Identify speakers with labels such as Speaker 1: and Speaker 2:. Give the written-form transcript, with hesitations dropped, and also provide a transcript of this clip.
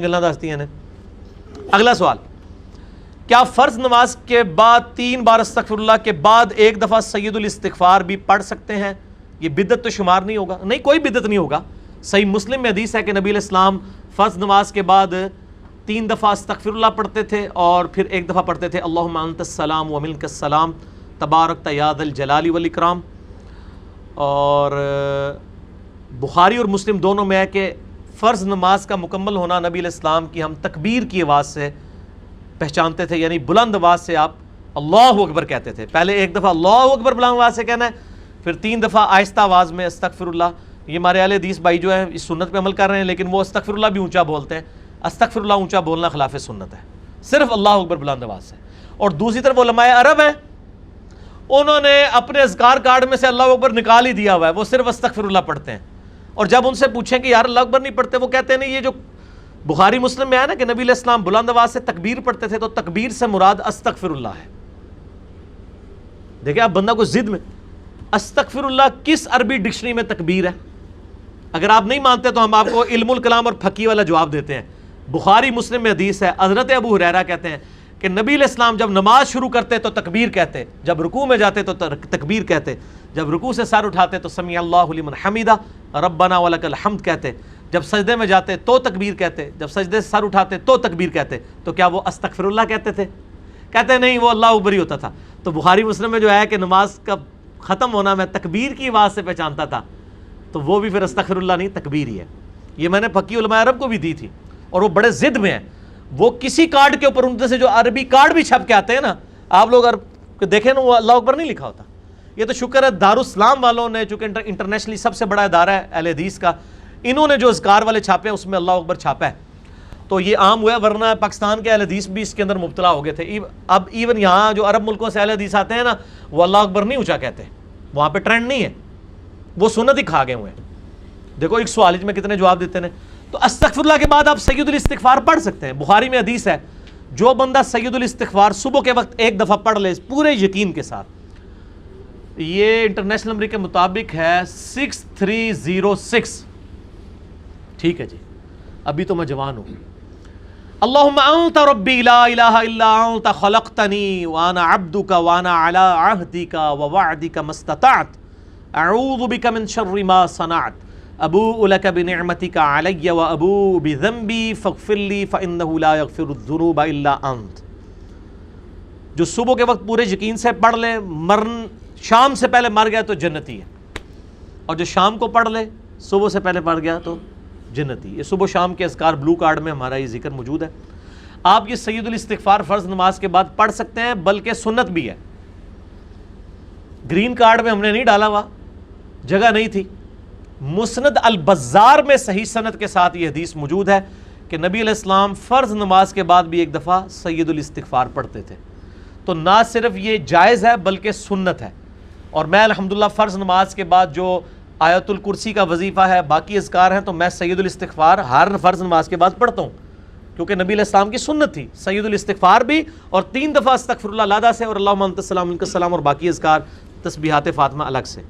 Speaker 1: گلاں دستی ہیں۔ اگلا سوال، کیا فرض نماز کے بعد 3 بار استغفر اللہ کے بعد ایک دفعہ سید الاستغفار بھی پڑھ سکتے ہیں؟ یہ بدعت تو شمار نہیں ہوگا؟ نہیں، کوئی بدعت نہیں ہوگا۔ صحیح مسلم میں حدیث ہے کہ نبی علیہ السلام فرض نماز کے بعد 3 دفعہ استغفر اللہ پڑھتے تھے اور پھر ایک دفعہ پڑھتے تھے اللہم انت السلام و منک السلام تبارکت یا ذا الجلال والاکرام۔ اور بخاری اور مسلم دونوں میں ہے کہ فرض نماز کا مکمل ہونا نبی علیہ السلام کی ہم تکبیر کی آواز سے پہچانتے تھے، یعنی بلند آواز سے آپ اللہ اکبر کہتے تھے۔ پہلے ایک دفعہ اللہ اکبر بلند آواز سے کہنا ہے، پھر 3 دفعہ آہستہ آواز میں استغفر اللہ۔ یہ ہمارے اہل حدیث بھائی جو ہیں اس سنت پہ عمل کر رہے ہیں، لیکن وہ استغفر اللہ بھی اونچا بولتے ہیں۔ استغفر اللہ اونچا بولنا خلاف سنت ہے، صرف اللہ اکبر بلند آواز سے۔ اور دوسری طرف علماء عرب ہیں، انہوں نے اپنے اذکار کارڈ میں سے اللہ اکبر نکال ہی دیا ہوا ہے، وہ صرف استغفر اللہ پڑھتے ہیں۔ اور جب ان سے پوچھیں کہ یار اللہ اکبر نہیں پڑھتے، وہ کہتے ہیں نہیں، یہ جو بخاری مسلم میں ہے نا کہ نبی علیہ السلام بلند آواز سے تکبیر پڑھتے تھے، تو تکبیر سے مراد استغفر اللہ ہے۔ دیکھیں آپ بندہ کو ضد میں، استغفر اللہ کس عربی ڈکشنری میں تکبیر ہے؟ اگر آپ نہیں مانتے تو ہم آپ کو علم الکلام اور فقہ والا جواب دیتے ہیں۔ بخاری مسلم میں حدیث ہے، حضرت ابو ہریرہ کہتے ہیں کہ نبی علیہ السلام جب نماز شروع کرتے تو تکبیر کہتے، جب رکوع میں جاتے تو تکبیر کہتے، جب رکوع سے سر اٹھاتے تو سمیع اللہ لمن حمیدہ ربنا ولک الحمد کہتے، جب سجدے میں جاتے تو تکبیر کہتے، جب سجدے سے سر اٹھاتے تو تکبیر کہتے۔ تو کیا وہ استغفر اللہ کہتے تھے؟ کہتے نہیں، وہ اللہ اکبر ہی ہوتا تھا۔ تو بخاری مسلم میں جو ہے کہ نماز کا ختم ہونا میں تکبیر کی آواز سے پہچانتا تھا، تو وہ بھی پھر استغفر اللہ نہیں، تکبیر ہی ہے۔ یہ میں نے فقی علماء عرب کو بھی دی تھی، اور وہ بڑے ضد میں ہیں۔ وہ کسی کارڈ کے اوپر ان سے جو عربی کارڈ بھی چھپ کے آتے ہیں نا، آپ لوگ دیکھیں نا، وہ اللہ اکبر نہیں لکھا ہوتا۔ یہ تو شکر ہے دارالاسلام والوں نے، چونکہ انٹرنیشنلی سب سے بڑا ادارہ ہے اہل حدیث کا، انہوں نے جو اذکار والے چھاپے ہیں اس میں اللہ اکبر چھاپا ہے، تو یہ عام ہوا ہے، ورنہ پاکستان کے اہل حدیث بھی اس کے اندر مبتلا ہو گئے تھے۔ اب ایون یہاں جو عرب ملکوں سے اہل حدیث آتے ہیں نا، وہ اللہ اکبر نہیں اونچا کہتے، وہاں پہ ٹرینڈ نہیں ہے، وہ سنت ہی کھا گئے ہوئے ہیں۔ دیکھو ایک سوال میں کتنے جواب دیتے ہیں۔ تو استغفر اللہ کے بعد آپ سید الاستغفار پڑھ سکتے ہیں۔ بخاری میں حدیث ہے، جو بندہ سید الاستغفار صبح کے وقت ایک دفعہ پڑھ لے پورے یقین کے ساتھ، یہ انٹرنیشنل نمبر کے مطابق ہے 6306۔ ٹھیک ہے جی، ابھی تو میں جوان ہوں۔ اللہم انت ربی لا الہ الا انت خلقتنی وانا عبدک وانا علی عہدک ووعدک ما استطعت اعوذ بک من شر ما صنعت ابوء لک بنعمتک علی وابوء بذنبی فاغفر لی فانہ لا یغفر الذنوب الا انت۔ جو صبح کے وقت پورے یقین سے پڑھ لے، شام سے پہلے مر گیا تو جنتی ہے، اور جو شام کو پڑھ لے صبح سے پہلے پڑھ گیا تو جنتی۔ یہ صبح شام کے اذکار بلو کارڈ میں ہمارا یہ ذکر موجود ہے۔ آپ یہ سید الاستغفار فرض نماز کے بعد پڑھ سکتے ہیں، بلکہ سنت بھی ہے۔ گرین کارڈ میں ہم نے نہیں ڈالا ہوا، جگہ نہیں تھی۔ مسند البزار میں صحیح سند کے ساتھ یہ حدیث موجود ہے کہ نبی علیہ السلام فرض نماز کے بعد بھی ایک دفعہ سید الاستغفار پڑھتے تھے۔ تو نہ صرف یہ جائز ہے بلکہ سنت ہے۔ اور میں الحمدللہ فرض نماز کے بعد جو آیت الکرسی کا وظیفہ ہے، باقی اذکار ہیں، تو میں سید الاستغفار ہر فرض نماز کے بعد پڑھتا ہوں، کیونکہ نبی علیہ السلام کی سنت تھی سید الاستغفار بھی، اور 3 دفعہ استغفر اللہ علیہ سے، اور اللہم انت السلام منک السلام، اور باقی اذکار تسبیحات فاطمہ الگ سے۔